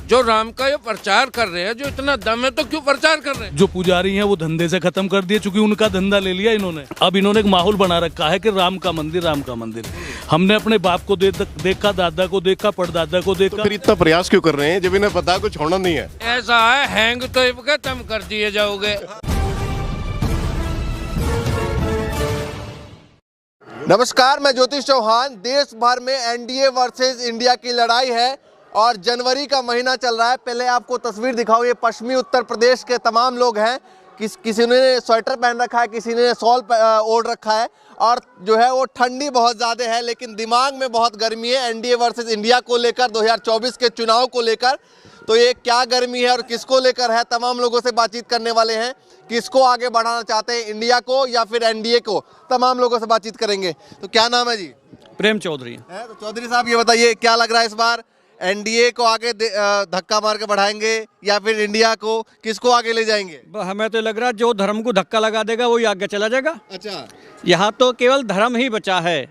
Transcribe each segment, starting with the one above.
जो राम का ये प्रचार कर रहे हैं, जो इतना दम है तो क्यों प्रचार कर रहे हैं? जो पुजारी हैं वो धंधे से खत्म कर दिए, चूंकि उनका धंधा ले लिया इन्होंने। अब इन्होंने एक माहौल बना रखा है कि राम का मंदिर, राम का मंदिर। हमने अपने बाप को देखा, दादा को देखा, परदादा को देखा। तो फिर इतना प्रयास क्यों कर रहे हैं जब इन्हें पता कुछ होना नहीं है? ऐसा है, हैंग तो इनका तुम कर दिए जाओगे। नमस्कार, मैं ज्योतिष चौहान। देश भर में एनडीए वर्सेस इंडिया की लड़ाई है और जनवरी का महीना चल रहा है। पहले आपको तस्वीर दिखाऊं, ये पश्चिमी उत्तर प्रदेश के तमाम लोग हैं। किसी ने स्वेटर पहन रखा है, किसी ने शॉल ओढ़ रखा है और जो है वो ठंडी बहुत ज़्यादा है, लेकिन दिमाग में बहुत गर्मी है एनडीए वर्सेस इंडिया को लेकर, 2024 के चुनाव को लेकर। तो ये क्या गर्मी है और किसको लेकर है, तमाम लोगों से बातचीत करने वाले हैं। किसको आगे बढ़ाना चाहते हैं, इंडिया को या फिर एनडीए को, तमाम लोगों से बातचीत करेंगे। तो क्या नाम है जी? प्रेम चौधरी है। तो चौधरी साहब ये बताइए, क्या लग रहा है इस बार एनडीए को आगे धक्का मार के बढ़ाएंगे या फिर इंडिया को, किसको आगे ले जाएंगे? हमें तो लग रहा है जो धर्म को धक्का लगा देगा वही आगे चला जाएगा। अच्छा, यहाँ तो केवल धर्म ही बचा है।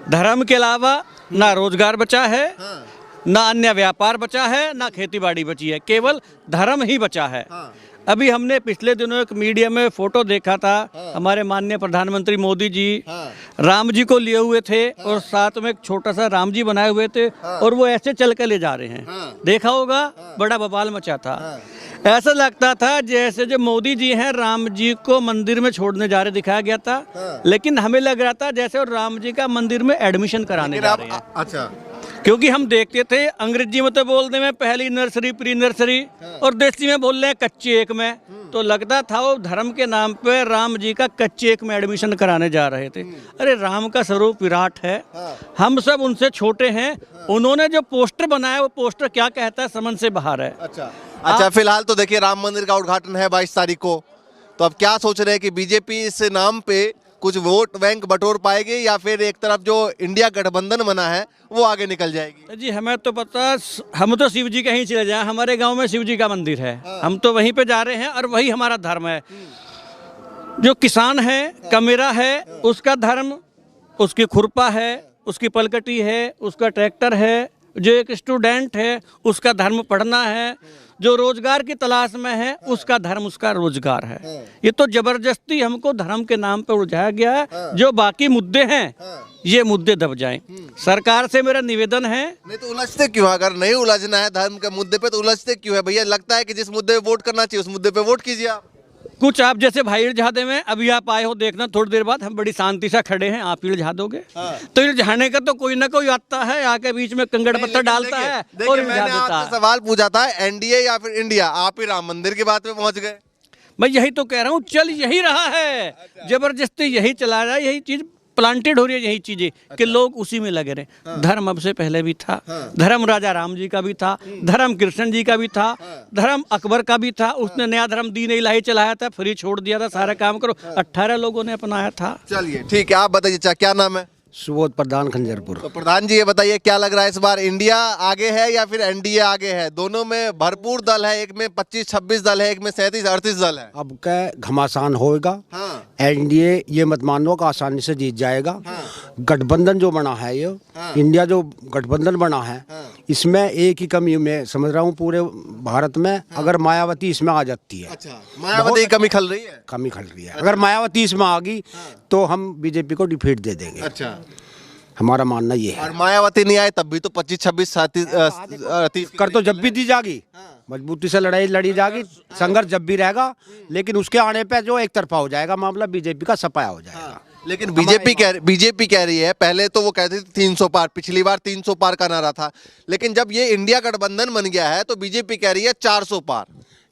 धर्म के अलावा ना रोजगार बचा है, हाँ, ना अन्य व्यापार बचा है, ना खेती बाड़ी बची है, केवल धर्म ही बचा है। हाँ, अभी हमने पिछले दिनों एक मीडिया में फोटो देखा था, हाँ, हमारे माननीय प्रधानमंत्री मोदी जी हाँ, राम जी को लिए हुए थे, हाँ, और साथ में एक छोटा सा राम जी बनाए हुए थे, हाँ, और वो ऐसे चल के ले जा रहे हैं, हाँ, देखा होगा, हाँ, बड़ा बवाल मचा था, हाँ, ऐसा लगता था जैसे जो मोदी जी हैं राम जी को मंदिर में छोड़ने जा रहे दिखाया गया था, हाँ, लेकिन हमें लग रहा था जैसे वो राम जी का मंदिर में एडमिशन कराने जा रहे हैं। अच्छा, क्योंकि हम देखते थे अंग्रेजी में तो बोलते में पहली नर्सरी, प्री नर्सरी, और देसी में बोल रहे हैं कच्चे एक में, तो लगता था वो धर्म के नाम पे राम जी का कच्चे एक में एडमिशन कराने जा रहे थे। अरे राम का स्वरूप विराट है, हम सब उनसे छोटे हैं। उन्होंने जो पोस्टर बनाया वो पोस्टर क्या कहता है समझ से बाहर है। अच्छा, फिलहाल तो देखिए राम मंदिर का उद्घाटन है 22 तारीख को, तो अब क्या सोच रहे हैं कि बीजेपी इस नाम पे कुछ वोट बैंक बटोर पाएगी या फिर एक तरफ जो इंडिया गठबंधन बना है वो आगे निकल जाएगी? जी हमें तो पता, हम तो शिव जी कहीं चले जाएं, हमारे गांव में शिव जी का मंदिर है, हम तो वहीं पे जा रहे हैं और वही हमारा धर्म है। जो किसान है, कमेरा है, उसका धर्म, उसकी खुरपा है, उसकी पलकटी है, उसका ट्रैक्टर है। जो एक स्टूडेंट है उसका धर्म पढ़ना है। जो रोजगार की तलाश में है उसका धर्म, उसका रोजगार है। ये तो जबरदस्ती हमको धर्म के नाम पर उलझाया गया है। जो बाकी मुद्दे हैं ये मुद्दे दब जाएं। सरकार से मेरा निवेदन है। नहीं तो उलझते क्यों? अगर नहीं उलझना है धर्म के मुद्दे पे तो उलझते क्यों है भैया? लगता है कि जिस मुद्दे पे वोट करना चाहिए उस मुद्दे पे वोट कीजिए आप। कुछ आप जैसे भाई इल्झाते में, अभी आप आए हो, देखना थोड़ी देर बाद हम बड़ी शांति से खड़े हैं, आप इल्झा दोगे। तो इल्झाने का तो कोई ना कोई आता है, आके बीच में कंगड़ पत्थर डालता है और इल्झा मैंने देता आपसे है। सवाल पूछा था एनडीए या फिर इंडिया, आप ही राम मंदिर की बात पे पहुंच गए। मैं यही तो कह रहा हूँ, चल यही रहा है, जबरदस्ती यही चला रहा है, यही चीज प्लांटेड हो रही है, यही चीजें कि लोग उसी में लगे रहे। धर्म अब से पहले भी था, धर्म राजा राम जी का भी था, धर्म कृष्ण जी का भी था, धर्म अकबर का भी था। उसने नया धर्म दीन इलाही चलाया था, फ्री छोड़ दिया था, सारा काम करो, 18 लोगों ने अपनाया था। चलिए ठीक है, आप बताइए क्या नाम है? सुबोध प्रधान खंजरपुर। तो प्रधान जी ये बताइए, क्या लग रहा है इस बार इंडिया आगे है या फिर एनडीए आगे है? दोनों में भरपूर दल है, एक में 25-26 दल है, एक में 37-38 दल है। अब क्या घमासान होएगा? हाँ, एनडीए ये मत मानो का आसानी से जीत जाएगा। हाँ, गठबंधन जो बना है ये, हाँ, इंडिया जो गठबंधन बना है, हाँ, इसमें एक ही कमी मैं समझ रहा हूँ पूरे भारत में, हाँ, अगर मायावती इसमें आ जाती है। अच्छा, मायावती की कमी खल रही है? कमी खल रही है। अगर मायावती इसमें आ गई तो हम बीजेपी को डिफीट दे देंगे। अच्छा, हमारा मानना ये है। और मायावती नहीं आए तब भी तो 25-26-37 कर तो जब भी दी जाएगी, मजबूती से लड़ाई लड़ी जाएगी, संघर्ष जब भी रहेगा, लेकिन उसके आने पे जो एक तरफा हो जाएगा मामला, बीजेपी का सपाया हो जाएगा। लेकिन बीजेपी कह रही है, पहले तो वो कहती थी 300 पार, पिछली बार 300 पार का नारा था, लेकिन जब ये इंडिया गठबंधन बन गया है तो बीजेपी कह रही है 400 पार।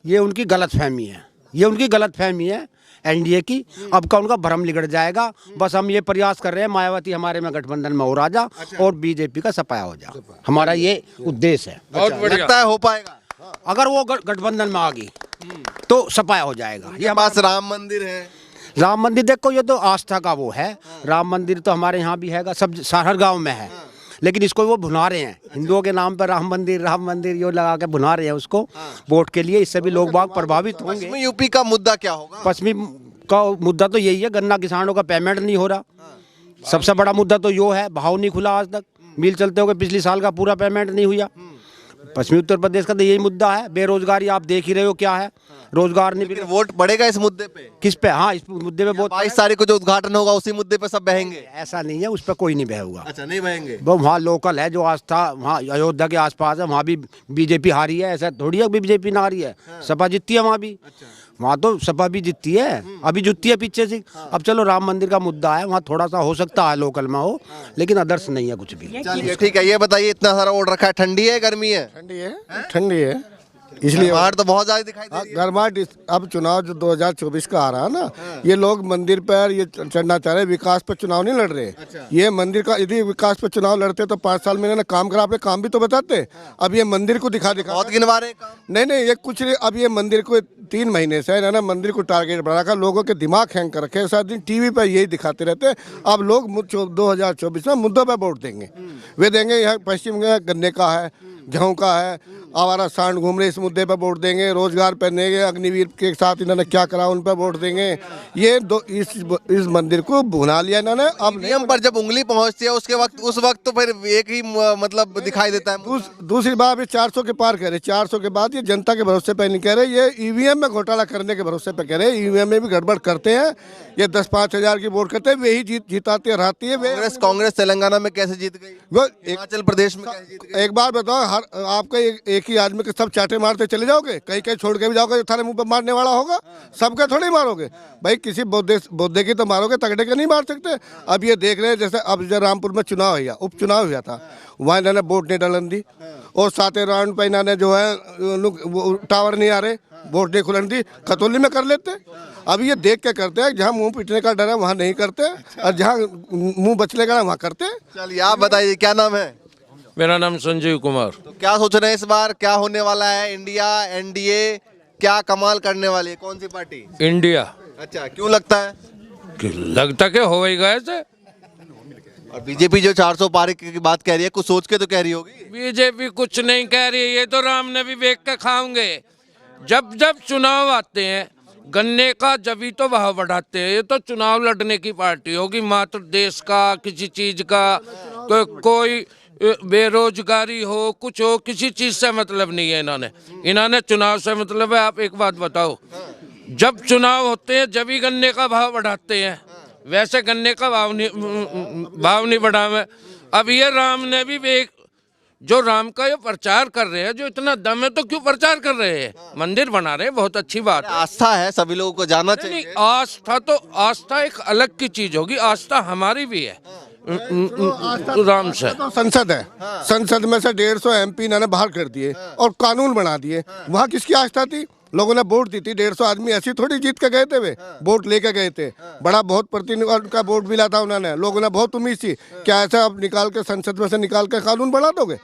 ये उनकी गलतफहमी है, ये उनकी गलतफहमी है एनडीए की। अब का उनका भ्रम लिगड़ जाएगा। बस हम ये प्रयास कर रहे हैं मायावती हमारे में गठबंधन में हो राजा और बीजेपी का सपाया हो जा, हमारा ये उद्देश्य है। बहुत बढ़िया। लगता है हो पाएगा? अगर वो गठबंधन में आ गई तो सपाया हो जाएगा। ये पास राम मंदिर है। राम मंदिर देखो, ये तो आस्था का वो है। राम मंदिर तो हमारे यहाँ भी है, सब हर गाँव में है, लेकिन इसको वो भुना रहे हैं। हिंदुओं के नाम पर राम मंदिर यो लगा के भुना रहे हैं उसको वोट के लिए। इससे भी लोग बाग प्रभावित होंगे। पश्चिमी यूपी का मुद्दा क्या होगा? पश्चिमी का मुद्दा तो यही है, गन्ना किसानों का पेमेंट नहीं हो रहा। सबसे बड़ा मुद्दा तो यो है, भाव नहीं खुला आज तक। मिल चलते हो गए, पिछले साल का पूरा पेमेंट नहीं हुआ। पश्चिमी उत्तर प्रदेश का तो यही मुद्दा है, बेरोजगारी आप देख ही रहे हो क्या है, रोजगार नहीं फिर वोट पड़ेगा इस मुद्दे पे? किस पे? हाँ, इस मुद्दे पे बहुत 22 तारीख को जो उद्घाटन होगा उसी मुद्दे पे सब बहेंगे? ऐसा नहीं है, उस पर कोई नहीं बहेगा। अच्छा, नहीं बहेंगे। वो वहाँ लोकल है, जो आस्था वहाँ अयोध्या के आसपास है, वहाँ भी बीजेपी हारी है, ऐसा थोड़ी है बीजेपी ना हारी है, सपा जीतती है वहाँ भी। वहाँ तो सपा भी जीतती है, अभी जीतती है पीछे से। अब चलो राम मंदिर का मुद्दा है, वहाँ थोड़ा सा हो सकता है लोकल में हो, लेकिन अदर्स नहीं है कुछ भी। चलिए ठीक है, ये बताइए इतना सारा ओढ़ रखा है, ठंडी है गर्मी है? ठंडी है इसलिए बाहर तो बहुत ज्यादा दिखाई दे रही है। गर्माहट अब चुनाव जो 2024 का आ रहा है ना, ये लोग मंदिर पर ये चढ़ना चाह रहे हैं, विकास पर चुनाव नहीं लड़ रहे। ये मंदिर का यदि विकास पर चुनाव लड़ते तो 5 साल में इन्होंने काम करा, अपने काम भी तो बताते। अब ये मंदिर को दिखा बहुत गिनवा रहे हैं काम। नहीं, ये कुछ नहीं। अब ये मंदिर को 3 महीने से इन्होंने मंदिर को टारगेट बना रखा, लोगों के दिमाग हैंग कर रखे, सारा दिन टीवी पर यही दिखाते रहते हैं। अब लोग 2024 में मुद्दों पर वोट देंगे। वे देंगे यहाँ पश्चिम में गन्ने का है, गेहूँ का है, आवारा सांड घूम रहे, इस मुद्दे पर वोट देंगे। रोजगार पर देंगे, अग्निवीर के साथ इन्होंने क्या करा उन पर वोट देंगे। ये इस मंदिर को भुना लिया इन्होंने। अब नियम पर जब उंगली पहुंचती है उस वक्त तो फिर एक ही मतलब दिखाई देता है। दूसरी बात, ये 400 के पार कह रहे, 400 के बाद ये जनता के भरोसे पे नहीं कह रहे, ये ईवीएम में घोटाला करने के भरोसे पे कह रहे। ईवीएम में भी गड़बड़ करते हैं, ये 10-5 हजार की वोट करते हैं, वही जीताते रहती है। कांग्रेस तेलंगाना में कैसे जीत गई, वो हिमाचल प्रदेश में कैसे जीत गई? एक बात बताओ, आपका एक ही आदमी के सब चाटे मारते चले जाओगे? कहीं कहीं छोड़ के भी जाओगे, थारे मुंह पर मारने वाला होगा, सबके थोड़ी मारोगे भाई। किसी बौद्धे की तो मारोगे, तगड़े के नहीं मार सकते। अब ये देख रहे हैं, जैसे अब जो रामपुर में चुनाव हुआ, उपचुनाव हुआ था, वहाँ इन्होंने वोट नहीं डालन दी, और 7वें राउंड पे इन्होंने जो है टावर नहीं आ रहे, वोट नहीं खुलन दी, खतौली में कर लेते। अब ये देख के करते हैं, जहाँ मुंह पिटने का डर है वहाँ नहीं करते, और जहाँ मुंह बचने का वहाँ करते। चलिए आप बताइए, क्या नाम है? मेरा नाम संजीव कुमार। तो क्या सोच रहे हैं इस बार, क्या होने वाला है? इंडिया, एनडीए क्या कमाल करने वाली है? कौन सी पार्टी? इंडिया। अच्छा, क्यों लगता है? लगता क्या हो ही गए से। और बीजेपी जो 400 पार की बात कह रही है, कुछ सोच के तो कह रही होगी। बीजेपी कुछ नहीं कह रही है, ये तो राम ने भी देख के खाओगे। जब जब चुनाव आते हैं, गन्ने का जब तो भाव बढ़ाते हैं। ये तो चुनाव लड़ने की पार्टी होगी, मात्र देश का, किसी चीज का, कोई बेरोजगारी हो, कुछ हो, किसी चीज से मतलब नहीं है इन्होंने चुनाव से मतलब है। आप एक बात बताओ, जब चुनाव होते हैं जब ही गन्ने का भाव बढ़ाते हैं, वैसे गन्ने का भाव नहीं बढ़ावे। अब ये राम ने भी जो राम का ये प्रचार कर रहे हैं, जो इतना दम है तो क्यों प्रचार कर रहे हैं? मंदिर बना रहे हैं, बहुत अच्छी बात है, आस्था है, सभी लोगों को जाना चाहिए। आस्था एक अलग की चीज होगी, आस्था हमारी भी है राम से। तो संसद है, संसद में से 150 MP इन्होंने बाहर कर दिए और कानून बना दिए। वहाँ किसकी आस्था थी? लोगों ने वोट दी थी, 150 आदमी ऐसी थोड़ी जीत के गए थे, वे वोट लेके गए थे। बड़ा बहुत प्रतिनिधि का वोट मिला था उन्होंने, लोगों ने बहुत उम्मीद थी, क्या ऐसा अब निकाल के संसद में से निकाल के कानून बना दोगे?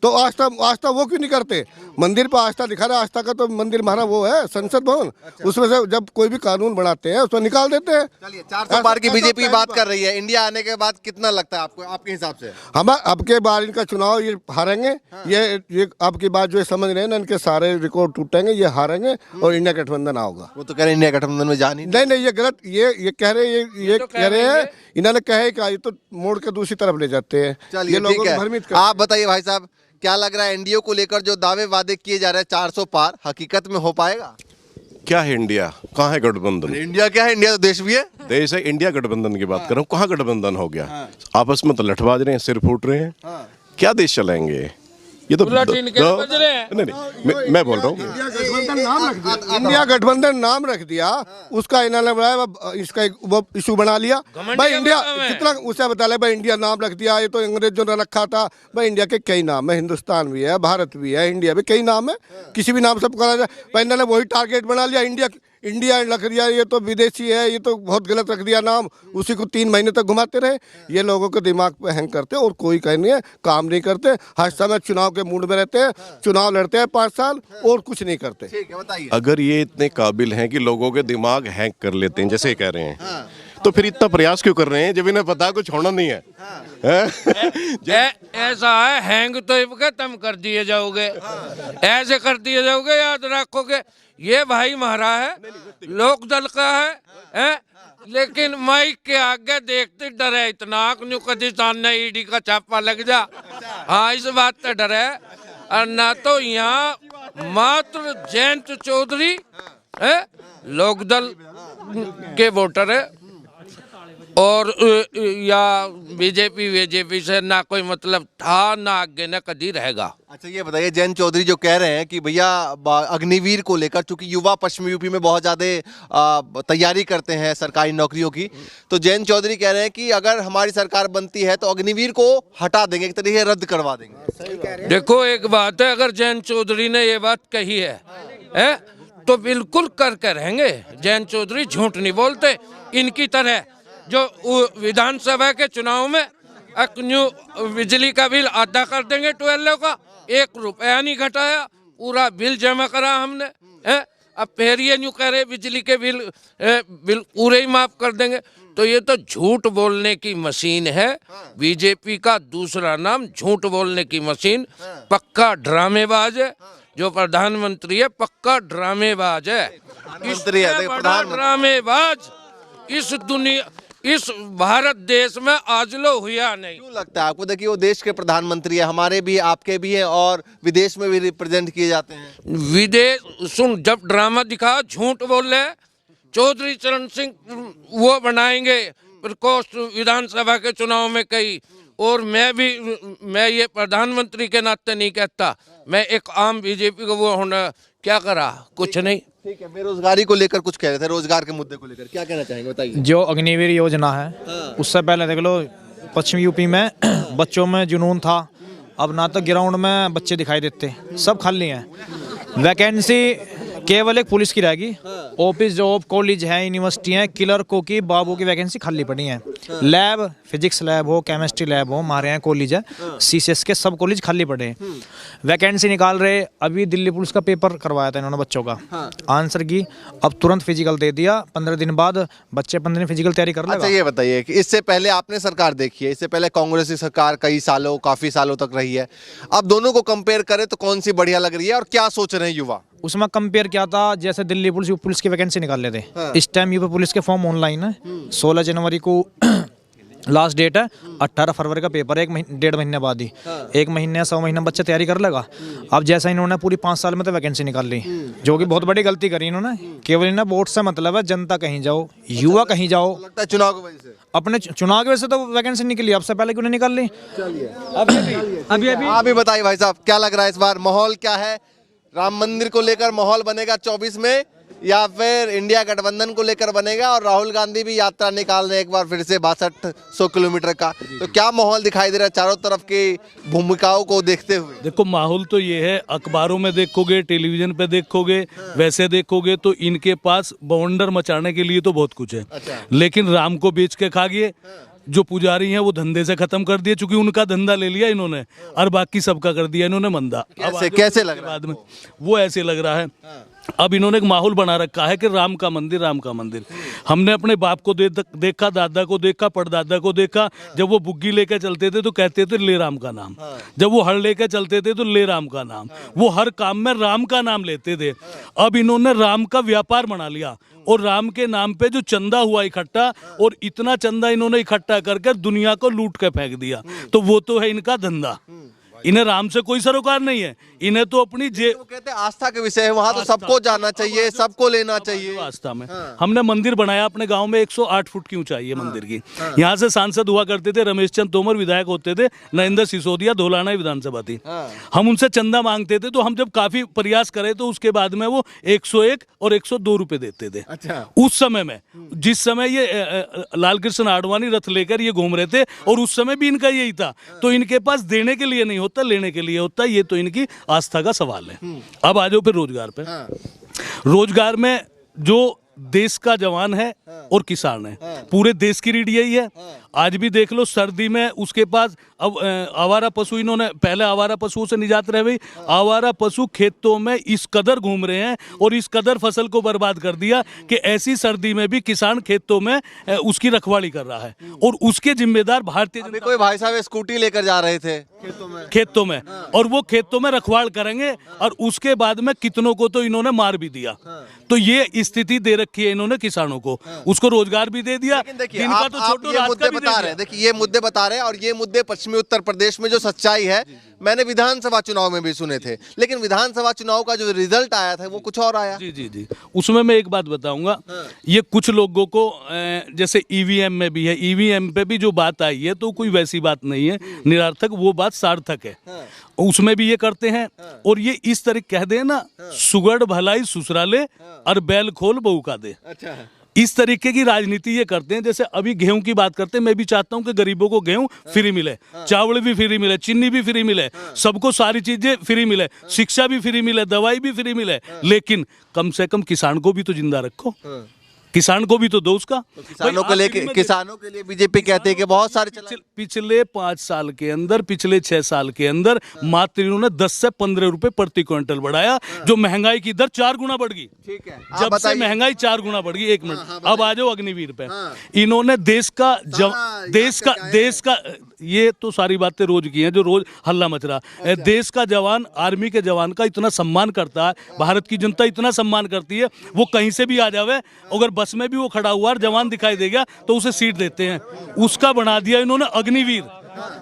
तो आस्था वो क्यों नहीं करते? मंदिर पर आस्था दिखा रहा है, आस्था का तो मंदिर हमारा वो है संसद भवन, उसमें से जब कोई भी कानून बनाते हैं उसमें निकाल देते हैं। चलिए, 400 पार की बीजेपी बात कर रही है, इंडिया आने के बाद कितना लगता है आपको, आपके हिसाब से? हम अब के बार इनका चुनाव ये हारेंगे, ये अब की बात जो समझ रहे हैं ना, इनके सारे रिकॉर्ड टूटेंगे, ये हारेंगे और इंडिया गठबंधन आओगा। वो तो कह रहे हैं इंडिया गठबंधन में जानी नहीं, ये गलत, ये कह रहे हैं, ये कह रहे हैं, इन्होंने कहे क्या, ये तो मोड़ के दूसरी तरफ ले जाते हैं। चलिए ठीक है, आप बताइए भाई साहब, क्या लग रहा है एनडीए को लेकर जो दावे वादे किए जा रहे हैं 400 पार, हकीकत में हो पाएगा? क्या है इंडिया, कहाँ है गठबंधन? इंडिया क्या है? इंडिया तो देश भी है। देश है, इंडिया गठबंधन की बात कर रहा हूँ। कहाँ गठबंधन हो गया? आपस में तो लठबाज रहे हैं, सिर फूट रहे हैं, क्या देश चलाएंगे? ये तो नहीं, मैं बोल रहा हूँ इंडिया गठबंधन नाम रख दिया, उसका इन्होंने बनाया, इसका एक वो इशू बना लिया भाई। इंडिया कितना उसे बता ले भाई, इंडिया नाम रख दिया, ये तो अंग्रेजों ने रखा था भाई। इंडिया के कई नाम है, हिंदुस्तान भी है, भारत भी है, इंडिया भी कई नाम है, किसी भी नाम से पुकारा जाए भाई। इन्होंने वही टारगेट बना लिया, इंडिया रख दिया, ये तो विदेशी है, ये तो बहुत गलत रख दिया नाम, उसी को 3 महीने तक घुमाते रहे। ये लोगों के दिमाग पे हैंग करते और कोई कहीं नहीं है, काम नहीं करते, हर समय चुनाव के मूड में रहते हैं, चुनाव लड़ते हैं 5 साल और कुछ नहीं करते। ठीक है, बताइए। अगर ये इतने काबिल हैं कि लोगों के दिमाग हैंग कर लेते हैं जैसे कह रहे हैं, तो फिर इतना प्रयास क्यों कर रहे हैं जब इन्हें पता कुछ होना नहीं है? ऐसा है, हैंग तो तुम कर दिए जाओगे, ऐसे कर दिए जाओगे, याद रखोगे। ये भाई हमारा है, लोकदल का है, लेकिन माइक के आगे देखते डर है इतना, कदी सामने ईडी का छापा लग जा। हाँ, इस बात का डर है। और ना तो यहाँ मात्र जयंत चौधरी लोकदल के वोटर है और या बीजेपी से ना कोई मतलब था ना आगे ना कभी रहेगा। अच्छा ये बताइए, जयंत चौधरी जो कह रहे हैं कि भैया अग्निवीर को लेकर, चूंकि युवा पश्चिमी यूपी में बहुत ज्यादा तैयारी करते हैं सरकारी नौकरियों की, तो जयंत चौधरी कह रहे हैं कि अगर हमारी सरकार बनती है तो अग्निवीर को हटा देंगे, एक तरीके से रद्द करवा देंगे। देखो एक बात है, अगर जयंत चौधरी ने ये बात कही है तो बिल्कुल करके रहेंगे। जयंत चौधरी झूठ नहीं बोलते। इनकी तरह जो विधानसभा के चुनाव में बिजली का बिल आधा कर देंगे 12 का, 1 रुपया नहीं घटाया, पूरा बिल जमा करा हमने अब फिर ये न्यू कह रहे बिजली के बिल पूरे ही माफ कर देंगे। तो ये तो झूठ बोलने की मशीन है। बीजेपी का दूसरा नाम झूठ बोलने की मशीन, पक्का ड्रामेबाज है। जो प्रधानमंत्री है पक्का ड्रामेबाज है। ड्रामेबाज इस भारत देश में आज लो हुआ नहीं। क्यों लगता है आपको? देखिए वो देश के प्रधानमंत्री है, हमारे भी आपके भी हैं और विदेश में भी रिप्रेजेंट किए जाते हैं। विदेश सुन, जब ड्रामा दिखा झूठ बोल रहे, चौधरी चरण सिंह वो बनाएंगे प्रकोष्ठ विधानसभा के चुनाव में कई, और मैं ये प्रधानमंत्री के नाते नहीं कहता, मैं एक आम बीजेपी को वो होना क्या करा, कुछ नहीं। ठीक है, बेरोजगारी को लेकर कुछ कह रहे थे, रोजगार के मुद्दे को लेकर क्या कहना चाहेंगे, बताइए। जो अग्निवीर योजना है उससे पहले देख लो पश्चिमी यूपी में बच्चों में जुनून था, अब ना तो ग्राउंड में बच्चे दिखाई देते, सब खाली हैं। वैकेंसी केवल एक पुलिस की रहेगी, ऑफिस जॉब कॉलेज है यूनिवर्सिटी है, क्लर्कों की बाबू की वैकेंसी खाली पड़ी है। लैब फिजिक्स लैब हो केमिस्ट्री लैब हो, हमारे यहाँ कॉलेज है सीसीएस के, सब कॉलेज खाली पड़े हैं। वैकेंसी निकाल रहे, अभी दिल्ली पुलिस का पेपर करवाया था इन्होंने बच्चों का, आंसर की, अब तुरंत फिजिकल दे दिया, 15 दिन बाद बच्चे 15 दिन फिजिकल तैयारी कर लेगा। अच्छा ये बताइए कि इससे पहले आपने सरकार देखी है, इससे पहले कांग्रेस की सरकार काफी सालों तक रही है, अब दोनों को कंपेयर करें तो कौन सी बढ़िया लग रही है और क्या सोच रहे हैं युवा? उसमें कंपेयर क्या था, जैसे दिल्ली पुलिस यूपी पुलिस की वैकेंसी निकाल लेते, इस टाइम यूपी पुलिस के फॉर्म ऑनलाइन है, 16 जनवरी को लास्ट डेट है, 18 फरवरी का पेपर है, 1.5 महीने बाद ही, 1 महीने 100 महीने बच्चे तैयारी कर लेगा। अब जैसा इन्होंने पूरी 5 साल में तो वैकेंसी निकाल ली, जो कि बहुत बड़ी गलती करी इन्होंने। केवल इन्हें वोट से मतलब है, जनता कहीं जाओ, युवा कहीं जाओ, लगता है चुनाव की वजह से, अपने चुनाव की वजह से तो वैकेंसी निकली, अब से पहले क्यों नहीं निकाल ली? अभी बताइए भाई साहब, क्या लग रहा है इस बार माहौल क्या है? राम मंदिर को लेकर माहौल बनेगा 24 में या फिर इंडिया गठबंधन को लेकर बनेगा? और राहुल गांधी भी यात्रा निकाल रहे हैं एक बार फिर से 6200 किलोमीटर का, तो क्या माहौल दिखाई दे रहा है चारों तरफ की भूमिकाओं को देखते हुए? देखो माहौल तो ये है, अखबारों में देखोगे, टेलीविजन पे देखोगे, वैसे देखोगे तो इनके पास बवंडर मचाने के लिए तो बहुत कुछ है। लेकिन राम को बेच के खा गए, जो पुजारी हैं वो धंधे से खत्म कर दिए, चूंकि उनका धंधा ले लिया इन्होंने और बाकी सबका कर दिया इन्होंने मंदा। कैसे लग रहा है? बाद में वो ऐसे लग रहा है, अब इन्होंने एक माहौल बना रखा है कि राम का मंदिर, राम का मंदिर। हमने अपने बाप को देखा, दादा को देखा, परदादा को देखा, जब वो बुग्गी लेकर चलते थे तो कहते थे ले राम का नाम, जब वो हर लेकर चलते थे तो ले राम का नाम, वो हर काम में राम का नाम लेते थे। अब इन्होंने राम का व्यापार बना लिया और राम के नाम पे जो चंदा हुआ इकट्ठा, और इतना चंदा इन्होंने इकट्ठा करके दुनिया को लूट के फेंक दिया, तो वो तो है इनका धंधा। इन्हें राम से कोई सरोकार नहीं है, इन्हें तो अपनी वो कहते हैं आस्था के विषय है, वहाँ तो सबको जाना चाहिए, सबको लेना चाहिए। आस्था में हमने मंदिर बनाया अपने गांव में, 108 फुट की ऊंचाई है मंदिर की। यहाँ से सांसद हुआ करते थे रमेश चंद तोमर, विधायक होते थे नरेंद्र सिसोदिया, धोलाना विधानसभा थी। हम उनसे चंदा मांगते थे, तो हम जब काफी प्रयास करे तो उसके बाद में वो 101 और 102 रुपए देते थे। उस समय में, जिस समय ये लाल कृष्ण आडवाणी रथ लेकर ये घूम रहे थे, और उस समय भी इनका यही था। तो इनके पास देने के लिए नहीं होता, लेने के लिए होता। ये तो इनकी आस्था का सवाल है। अब आ जाओ फिर रोजगार पे। रोजगार में जो देश का जवान है और किसान है, पूरे देश की रीढ़ यही है। आज भी देख लो, सर्दी में उसके पास अब आवारा पशु, इन्होंने पहले आवारा पशुओं से निजात रह गई। आवारा पशु खेतों में इस कदर घूम रहे हैं और इस कदर फसल को बर्बाद कर दिया कि ऐसी सर्दी में भी किसान खेतों में उसकी रखवाली कर रहा है, और उसके जिम्मेदार भारतीय जनता। कोई भाई साहब स्कूटी लेकर जा रहे थे खेतों में, और वो खेतों में रखवाल करेंगे, और उसके बाद में कितनों को तो इन्होंने मार भी दिया। तो ये स्थिति दे रखी है इन्होंने किसानों को, उसको रोजगार भी दे दिया, दिन का तो छोटो, रात का भी बता रहे हैं, देखिए ये मुद्दे बता रहे हैं, और ये मुद्दे पश्चिमी उत्तर प्रदेश में जो सच्चाई है मैंने विधानसभा चुनाव में भी सुने थे, लेकिन विधानसभा चुनाव का जो रिजल्ट आया था वो कुछ और आया। जी जी जी, उसमें मैं एक बात बताऊंगा। ये कुछ लोगों को जैसे ईवीएम में भी है, ईवीएम पे भी जो बात आई है तो कोई वैसी बात नहीं है, निरर्थक, वो बात सार्थक है। उसमें भी ये करते हैं, और ये इस तरह कह दे ना, सुगड़ भलाई ससुराले और बैल खोल बहू का दे। अच्छा, इस तरीके की राजनीति ये करते हैं। जैसे अभी गेहूं की बात करते हैं, मैं भी चाहता हूं कि गरीबों को गेहूं फ्री मिले, चावल भी फ्री मिले, चीनी भी फ्री मिले, सबको सारी चीजें फ्री मिले, शिक्षा भी फ्री मिले, दवाई भी फ्री मिले, लेकिन कम से कम किसान को भी तो जिंदा रखो, किसान को भी तो दो उसका। किसानों को लेके, किसानों के लिए बीजेपी कहते हैं कि बहुत सारे पिछले 5 साल के अंदर, पिछले 6 साल के अंदर मात्र इन्होंने 10 से 15 रुपए प्रति क्विंटल बढ़ाया, जो महंगाई की दर 4 गुना बढ़ गई। ठीक है, जब से महंगाई 4 गुना बढ़ गई। 1 मिनट, अब आ जाओ अग्निवीर पे। इन्होंने देश का ये तो सारी बातें रोज की हैं जो रोज हल्ला मच रहा है। देश का जवान, आर्मी के जवान का इतना सम्मान करता है, भारत की जनता इतना सम्मान करती है, वो कहीं से भी आ जावे, अगर बस में भी वो खड़ा हुआ और जवान दिखाई देगा तो उसे सीट देते हैं। उसका बना दिया इन्होंने अग्निवीर।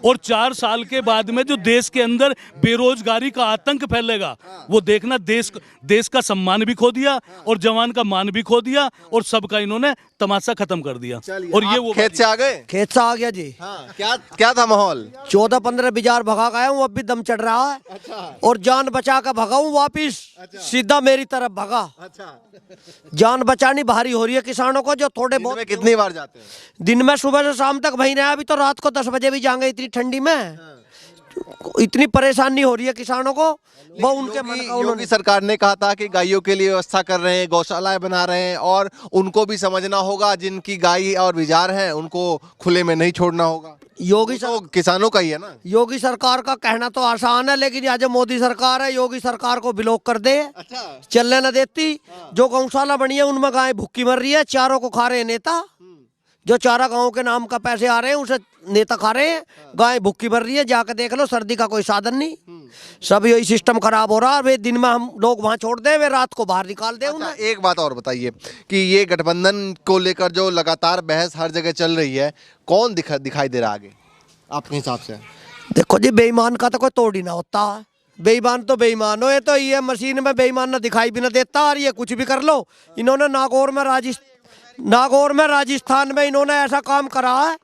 और 4 साल के बाद में जो देश के अंदर बेरोजगारी का आतंक फैलेगा, वो देखना। देश का सम्मान भी खो दिया और जवान का मान भी खो दिया, और सबका इन्होंने तमाशा खत्म कर दिया। और ये वो खेत से आ गए, खेत से आ गया जी। क्या था माहौल? 14-15 बिजार भगा गया हूँ, अब भी दम चढ़ रहा है। अच्छा। और जान बचा कर भगा हूँ वापिस। अच्छा। सीधा मेरी तरफ भगा। अच्छा। जान बचानी भारी हो रही है किसानों को, जो थोड़े बहुत। कितनी बार जाते हैं? दिन में सुबह से शाम तक वहीं रहे, अभी तो रात को 10 बजे भी जाएंगे, इतनी ठंडी में। इतनी परेशानी हो रही है किसानों को। वो उनके योगी सरकार ने कहा था कि गायों के लिए व्यवस्था कर रहे हैं, गौशालाएं बना रहे हैं, और उनको भी समझना होगा, जिनकी गाय और बिजार हैं उनको खुले में नहीं छोड़ना होगा। योगी तो किसानों का ही है ना। योगी सरकार का कहना तो आसान है, लेकिन आज मोदी सरकार है, योगी सरकार को ब्लॉक कर दे। अच्छा। चलने न देती। जो गौशाला बनी है उनमें गाय भूखी मर रही है, चारों को खा रहे हैं नेता। जो चारा गाँव के नाम का पैसे आ रहे हैं उसे नेता खा रहे हैं, गाय भूखी मर रही है। जाकर देख लो, सर्दी का कोई साधन नहीं, सब यही सिस्टम खराब हो रहा है। वे दिन में हम लोग वहाँ छोड़ दे, वे रात को बाहर निकाल दे। अच्छा, एक बात और बताइए कि ये गठबंधन को लेकर जो लगातार बहस हर जगह चल रही है, कौन दिखाई दे रहा आगे आपके हिसाब से? देखो जी, बेईमान का तो कोई तोड़ ही ना होता। बेईमान तो बेईमान हो, ये तो ये मशीन में बेईमान ना दिखाई भी ना देता, और ये कुछ भी कर लो। इन्होंने नागौर में राजस्थान में इन्होंने ऐसा काम करा है।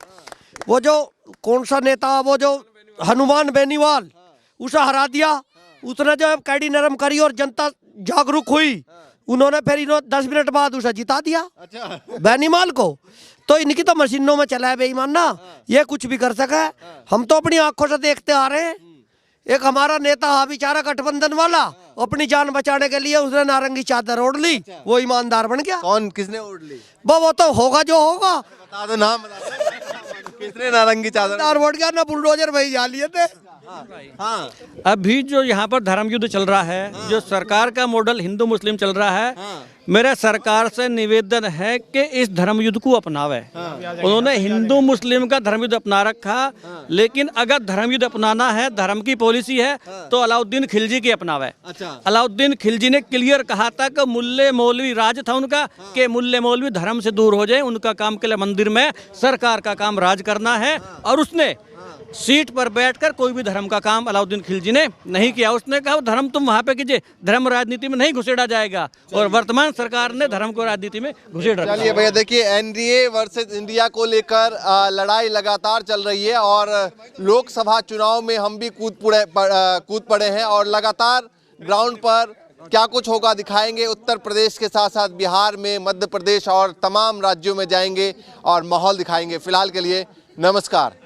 वो जो कौन सा नेता, वो जो हनुमान बेनीवाल, उसे हरा दिया। उसने जो कैडी नरम करी और जनता जागरूक हुई, उन्होंने फिर 10 मिनट बाद उसे जिता दिया। अच्छा। बेनीवाल को। तो इनकी तो मशीनों में चला है बेईमान ना, ये कुछ भी कर सके। हम तो अपनी आंखों से देखते आ रहे हैं। एक हमारा नेता हा बेचारा गठबंधन वाला, अपनी जान बचाने के लिए उसने नारंगी चादर ओढ़ ली। अच्छा। वो ईमानदार बन गया। कौन, किसने ओढ़ ली? वो तो होगा जो होगा। बता दो नाम, किसने नारंगी चादर ओढ़ गया? ना बुलडोजर भाई जा लिए थे। हाँ। अभी जो यहाँ पर धर्म युद्ध चल रहा है, जो सरकार का मॉडल हिंदू मुस्लिम चल रहा है, मेरा सरकार से निवेदन है कि इस धर्म युद्ध को अपनावे। उन्होंने हिंदू मुस्लिम का धर्म युद्ध अपना रखा, लेकिन अगर धर्म युद्ध अपनाना है, धर्म की पॉलिसी है, तो अलाउद्दीन खिलजी की अपनावे। अच्छा। अलाउद्दीन खिलजी ने क्लियर कहा था कि मुल्ले मौलवी राज था उनका, कि मुल्ले मौलवी धर्म से दूर हो जाए, उनका काम के लिए मंदिर में, सरकार का काम राज करना है। और उसने सीट पर बैठकर कोई भी धर्म का काम अलाउद्दीन खिलजी ने नहीं किया। उसने कहा धर्म तुम वहाँ पे कीजिए, धर्म राजनीति में नहीं घुसेड़ा जाएगा। और वर्तमान सरकार ने धर्म को राजनीति में घुसेड़ रखा। चलिए भैया, देखिए एनडीए वर्सेस इंडिया को लेकर लड़ाई लगातार चल रही है, और लोकसभा चुनाव में हम भी कूद पड़े हैं, और लगातार ग्राउंड पर क्या कुछ होगा दिखाएंगे। उत्तर प्रदेश के साथ साथ बिहार में, मध्य प्रदेश और तमाम राज्यों में जाएंगे और माहौल दिखाएंगे। फिलहाल के लिए नमस्कार।